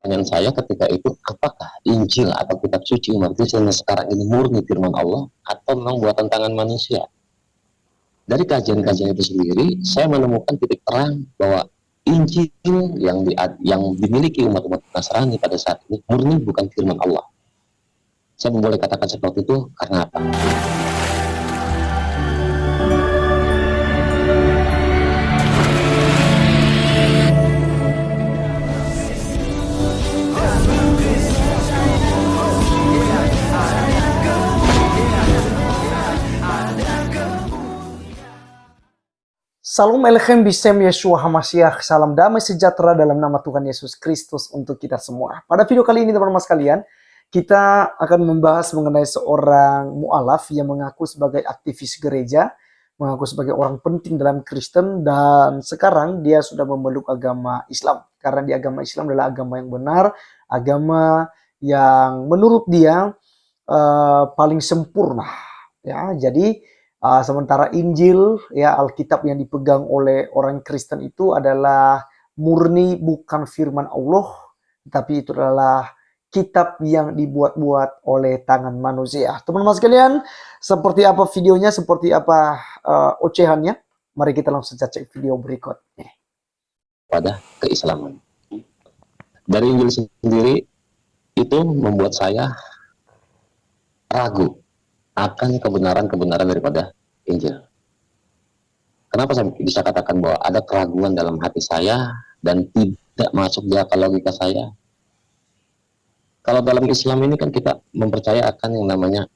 pertanyaan saya ketika itu, apakah Injil atau kitab suci umat Kristen sekarang ini murni firman Allah atau memang buatan tangan manusia? Dari kajian-kajian itu sendiri, saya menemukan titik terang bahwa Injil yang dimiliki umat-umat Nasrani pada saat ini murni bukan firman Allah. Saya boleh katakan seperti itu karena apa? Salam Elechem Bisem Yeshua HaMashiach. Salam damai sejahtera dalam nama Tuhan Yesus Kristus untuk kita semua. Pada video kali ini teman-teman sekalian, kita akan membahas mengenai seorang mu'alaf yang mengaku sebagai aktivis gereja, mengaku sebagai orang penting dalam Kristen, dan sekarang dia sudah memeluk agama Islam. Karena di agama Islam adalah agama yang benar, agama yang menurut dia paling sempurna. Ya, jadi sementara Injil, ya Alkitab yang dipegang oleh orang Kristen itu adalah murni bukan firman Allah, tapi itu adalah kitab yang dibuat-buat oleh tangan manusia. Teman-teman sekalian, seperti apa videonya, seperti apa ocehannya? Mari kita langsung cek video berikut. Pada keislaman. Dari Injil sendiri itu membuat saya ragu akan kebenaran-kebenaran daripada Injil. Kenapa saya bisa katakan bahwa ada keraguan dalam hati saya dan tidak masuk di akal logika saya? Kalau dalam Islam ini kan kita mempercaya akan yang namanya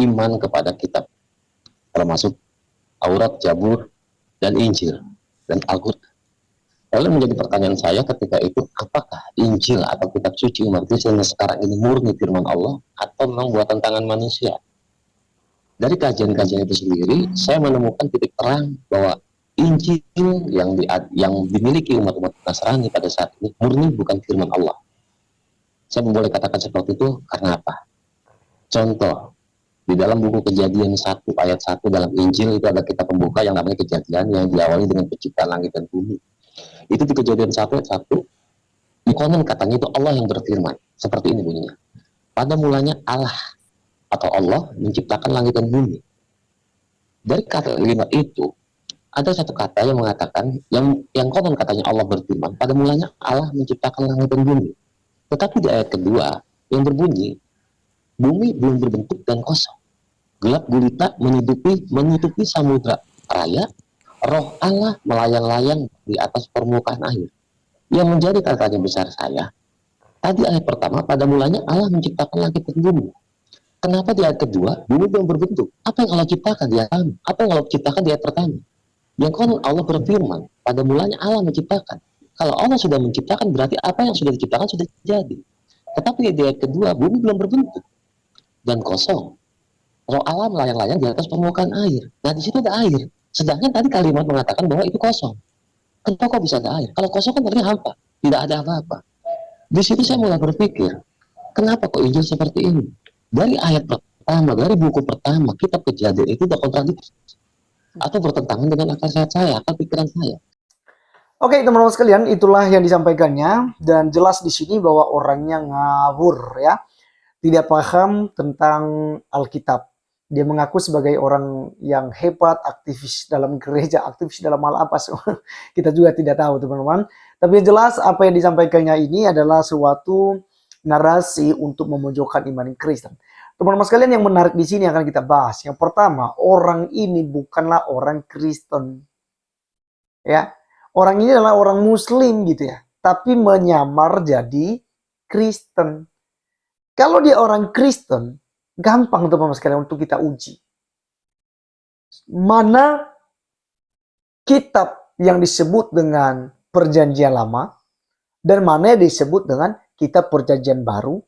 iman kepada kitab, termasuk Taurat, Zabur, dan Injil, dan Al-Quran. Lalu menjadi pertanyaan saya ketika itu, apakah Injil atau kitab suci umat Kristen sekarang ini murni firman Allah atau memang buatan tangan manusia? Dari kajian-kajian itu sendiri, saya menemukan titik terang bahwa Injil yang dimiliki umat-umat Nasrani pada saat ini murni bukan firman Allah. Saya boleh katakan seperti itu karena apa? Contoh, di dalam buku Kejadian 1 ayat 1 dalam Injil itu ada kitab pembuka yang namanya Kejadian yang diawali dengan penciptaan langit dan bumi. Itu di Kejadian 1 ayat 1, konon katanya itu Allah yang berfirman. Seperti ini bunyinya. Pada mulanya Allah atau Allah menciptakan langit dan bumi. Dari kata kalimat itu ada satu kata yang mengatakan yang konon katanya Allah berfirman, pada mulanya Allah menciptakan langit dan bumi. Tetapi di ayat kedua yang berbunyi, bumi belum berbentuk dan kosong, gelap gulita menutupi samudra raya, roh Allah melayang-layang di atas permukaan air. Yang menjadi tanya besar saya, tadi ayat pertama pada mulanya Allah menciptakan langit dan bumi. Kenapa di ayat kedua bumi belum berbentuk? Apa yang Allah ciptakan di ayat pertama? Apa yang Allah ciptakan di ayat pertama? Yang konon Allah berfirman, pada mulanya Allah menciptakan. Kalau Allah sudah menciptakan berarti apa yang sudah diciptakan sudah jadi. Tetapi di ayat kedua bumi belum berbentuk dan kosong. Roh Allah melayang-layang di atas permukaan air. Nah di situ ada air. Sedangkan tadi kalimat mengatakan bahwa itu kosong. Kenapa kok bisa ada air? Kalau kosong kan berarti hampa, tidak ada apa-apa. Di situ saya mulai berpikir, kenapa kok Injil seperti ini? Dari ayat pertama, dari buku pertama, kitab Kejadian itu sudah kontradiksi atau bertentangan dengan akal sehat saya, akal pikiran saya. Oke, teman-teman sekalian, itulah yang disampaikannya, dan jelas di sini bahwa orangnya ngawur, ya, tidak paham tentang Alkitab. Dia mengaku sebagai orang yang hebat, aktivis dalam gereja, aktivis dalam hal apa? Kita juga tidak tahu, teman-teman. Tapi jelas apa yang disampaikannya ini adalah suatu narasi untuk memojokkan iman Kristen. Teman-teman sekalian, yang menarik di sini akan kita bahas. Yang pertama, orang ini bukanlah orang Kristen. Ya, orang ini adalah orang Muslim gitu ya, tapi menyamar jadi Kristen. Kalau dia orang Kristen, gampang teman-teman sekalian untuk kita uji. Mana kitab yang disebut dengan Perjanjian Lama dan mana yang disebut dengan kitab Perjanjian Baru,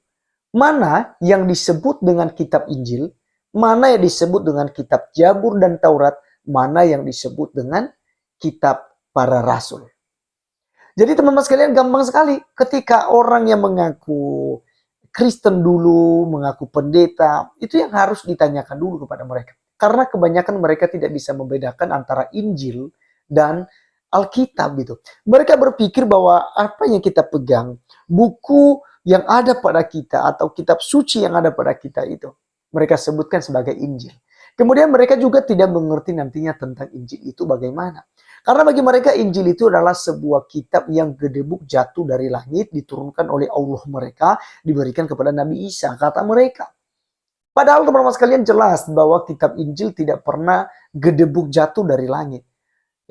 mana yang disebut dengan kitab Injil, mana yang disebut dengan kitab Zabur dan Taurat, mana yang disebut dengan kitab para rasul. Jadi teman-teman sekalian, gampang sekali ketika orang yang mengaku Kristen dulu, mengaku pendeta, itu yang harus ditanyakan dulu kepada mereka. Karena kebanyakan mereka tidak bisa membedakan antara Injil dan Alkitab gitu. Mereka berpikir bahwa apa yang kita pegang, buku yang ada pada kita atau kitab suci yang ada pada kita itu, mereka sebutkan sebagai Injil. Kemudian mereka juga tidak mengerti nantinya tentang Injil itu bagaimana. Karena bagi mereka Injil itu adalah sebuah kitab yang gedebuk jatuh dari langit, diturunkan oleh Allah mereka, diberikan kepada Nabi Isa, kata mereka. Padahal teman-teman sekalian jelas bahwa kitab Injil tidak pernah gedebuk jatuh dari langit.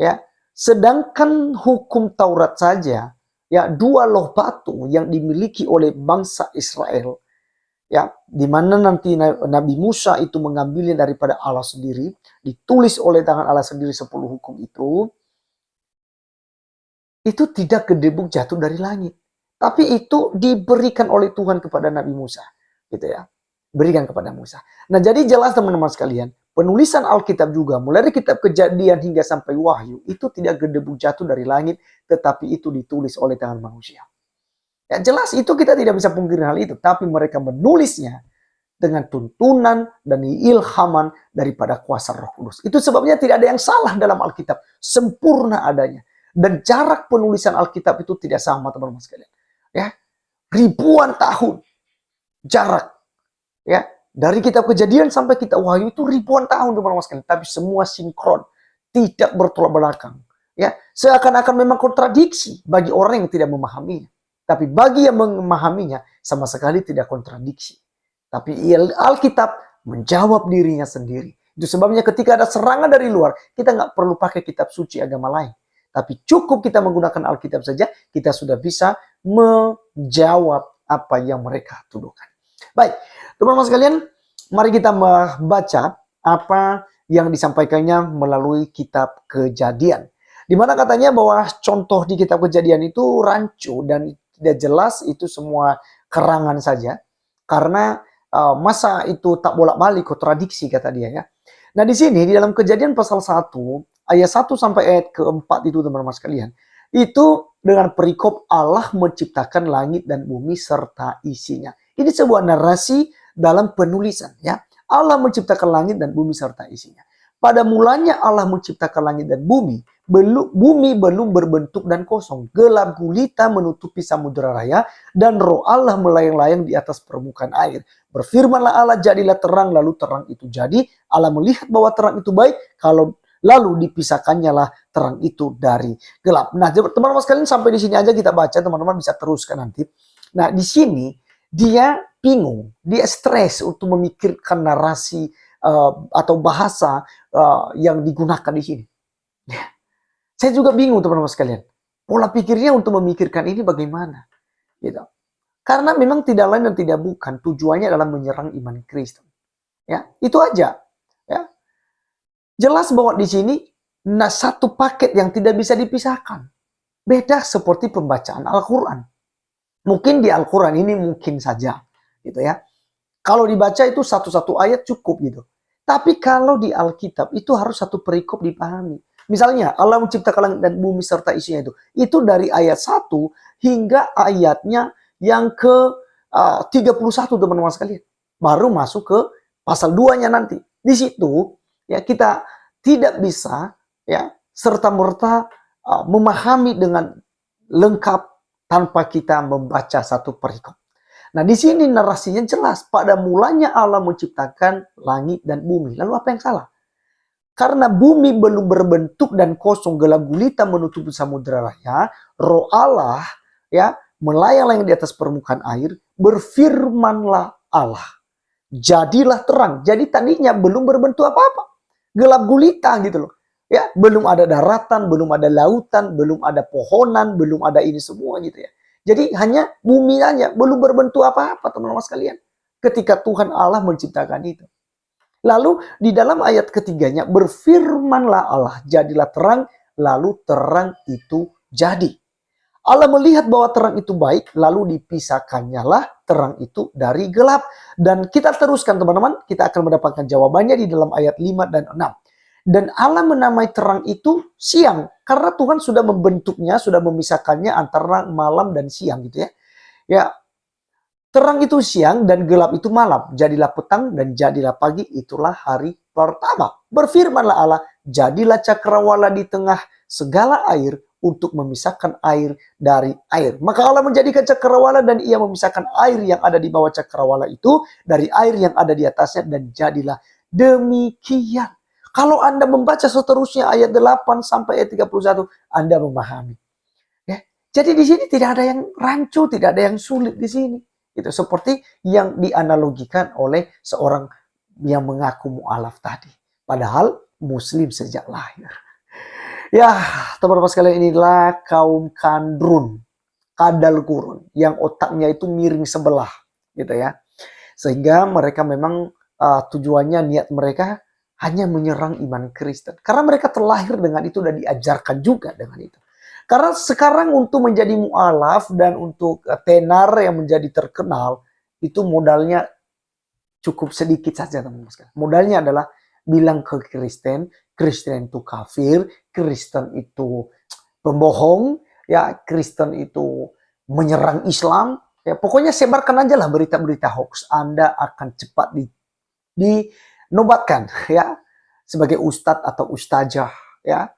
Ya, sedangkan hukum Taurat saja, ya, 2 loh batu yang dimiliki oleh bangsa Israel, ya, di mana nanti Nabi Musa itu mengambilnya daripada Allah sendiri, ditulis oleh tangan Allah sendiri 10 hukum itu tidak gedebuk jatuh dari langit, tapi itu diberikan oleh Tuhan kepada Nabi Musa, gitu ya, berikan kepada Musa. Nah, jadi jelas teman-teman sekalian, penulisan Alkitab juga, mulai dari kitab Kejadian hingga sampai Wahyu, itu tidak gedebuk jatuh dari langit, tetapi itu ditulis oleh tangan manusia. Ya jelas itu kita tidak bisa pungkiri hal itu, tapi mereka menulisnya dengan tuntunan dan ilhaman daripada kuasa Roh Kudus. Itu sebabnya tidak ada yang salah dalam Alkitab, sempurna adanya. Dan jarak penulisan Alkitab itu tidak sama teman-teman sekalian. Ya, ribuan tahun jarak. Ya, dari kitab Kejadian sampai kitab Wahyu itu ribuan tahun teman-teman sekalian, tapi semua sinkron, tidak bertolak belakang. Ya, seakan-akan memang kontradiksi bagi orang yang tidak memahaminya. Tapi bagi yang memahaminya sama sekali tidak kontradiksi. Tapi Alkitab menjawab dirinya sendiri. Itu sebabnya ketika ada serangan dari luar, kita nggak perlu pakai kitab suci agama lain. Tapi cukup kita menggunakan Alkitab saja, kita sudah bisa menjawab apa yang mereka tuduhkan. Baik, teman-teman sekalian, mari kita membaca apa yang disampaikannya melalui kitab Kejadian. Di mana katanya bahwa contoh di kitab Kejadian itu rancu dan tidak jelas, itu semua kerangan saja. Karena masa itu tak bolak-balik, kontradiksi kata dia ya. Nah di sini di dalam Kejadian pasal 1 ayat 1 sampai ayat keempat itu teman-teman sekalian, itu dengan perikop Allah menciptakan langit dan bumi serta isinya. Ini sebuah narasi dalam penulisan ya. Allah menciptakan langit dan bumi serta isinya. Pada mulanya Allah menciptakan langit dan bumi belum berbentuk dan kosong. Gelap gulita menutupi samudera raya dan roh Allah melayang-layang di atas permukaan air. Berfirmanlah Allah, jadilah terang, lalu terang itu jadi. Allah melihat bahwa terang itu baik, lalu dipisahkannya lah terang itu dari gelap. Nah, teman-teman sekalian sampai di sini aja kita baca, teman-teman bisa teruskan nanti. Nah, di sini dia bingung, dia stres untuk memikirkan narasi atau bahasa yang digunakan di sini. Saya juga bingung teman-teman sekalian. Pola pikirnya untuk memikirkan ini bagaimana? Gitu. Karena memang tidak lain dan tidak bukan tujuannya adalah menyerang iman Kristen. Ya, itu aja. Ya. Jelas bahwa di sini satu paket yang tidak bisa dipisahkan. Beda seperti pembacaan Al-Quran. Mungkin di Al-Quran ini mungkin saja, gitu ya. Kalau dibaca itu satu-satu ayat cukup gitu. Tapi kalau di Alkitab itu harus satu perikop dipahami. Misalnya Allah menciptakan langit dan bumi serta isinya itu dari ayat 1 hingga ayatnya yang ke 31 teman-teman sekalian. Baru masuk ke pasal 2-nya nanti. Di situ ya kita tidak bisa ya serta-merta memahami dengan lengkap tanpa kita membaca satu perikop. Nah, di sini narasinya jelas. Pada mulanya Allah menciptakan langit dan bumi. Lalu apa yang salah? Karena bumi belum berbentuk dan kosong, gelap gulita menutupi samudera raya, roh Allah ya melayang-layang di atas permukaan air, berfirmanlah Allah. Jadilah terang. Jadi tadinya belum berbentuk apa-apa. Gelap gulita gitu loh. Ya, belum ada daratan, belum ada lautan, belum ada pohonan, belum ada ini semua gitu ya. Jadi hanya bumi aja, belum berbentuk apa-apa teman-teman sekalian. Ketika Tuhan Allah menciptakan itu. Lalu di dalam ayat ketiganya, berfirmanlah Allah, jadilah terang, lalu terang itu jadi. Allah melihat bahwa terang itu baik, lalu dipisahkannya lah terang itu dari gelap. Dan kita teruskan teman-teman, kita akan mendapatkan jawabannya di dalam ayat 5 dan 6. Dan Allah menamai terang itu siang. Karena Tuhan sudah membentuknya, sudah memisahkannya antara malam dan siang gitu ya. Ya, terang itu siang dan gelap itu malam. Jadilah petang dan jadilah pagi, itulah hari pertama. Berfirmanlah Allah, jadilah cakrawala di tengah segala air untuk memisahkan air dari air. Maka Allah menjadikan cakrawala dan ia memisahkan air yang ada di bawah cakrawala itu dari air yang ada di atasnya dan jadilah demikian. Kalau Anda membaca seterusnya ayat 8 sampai ayat 31, Anda memahami. Ya. Jadi di sini tidak ada yang rancu, tidak ada yang sulit di sini. Itu seperti yang dianalogikan oleh seorang yang mengaku mu'alaf tadi. Padahal muslim sejak lahir. Ya, teman-teman sekalian, inilah kaum kandrun, kadal kurun, yang otaknya itu miring sebelah, gitu ya. Sehingga mereka memang tujuannya, niat mereka hanya menyerang iman Kristen. Karena mereka terlahir dengan itu dan diajarkan juga dengan itu. Karena sekarang untuk menjadi mu'alaf dan untuk tenar yang menjadi terkenal, itu modalnya cukup sedikit saja, teman-teman sekalian. Modalnya adalah bilang ke Kristen, Kristen itu kafir, Kristen itu pembohong, ya Kristen itu menyerang Islam. Ya, pokoknya sebarkan aja lah berita-berita hoax. Anda akan cepat dinobatkan ya sebagai ustadz atau ustazah, ya.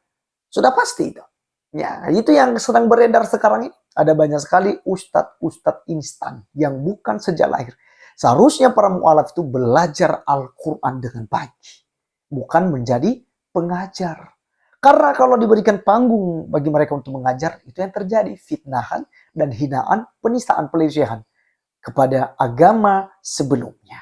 Sudah pasti itu. Ya, itu yang sedang beredar sekarang ini. Ada banyak sekali ustadz instan yang bukan sejak lahir. Seharusnya para mu'alaf itu belajar Al-Quran dengan baik. Bukan menjadi pengajar. Karena kalau diberikan panggung bagi mereka untuk mengajar, itu yang terjadi fitnahan dan hinaan, penistaan, pelecehan kepada agama sebelumnya.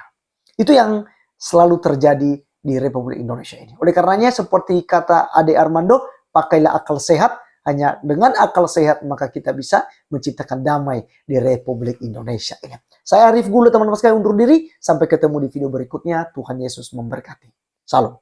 Itu yang selalu terjadi di Republik Indonesia ini. Oleh karenanya seperti kata Ade Armando, pakailah akal sehat. Hanya dengan akal sehat maka kita bisa menciptakan damai di Republik Indonesia ini. Saya Arif Gulu, teman-teman sekalian, undur diri. Sampai ketemu di video berikutnya. Tuhan Yesus memberkati. Salam.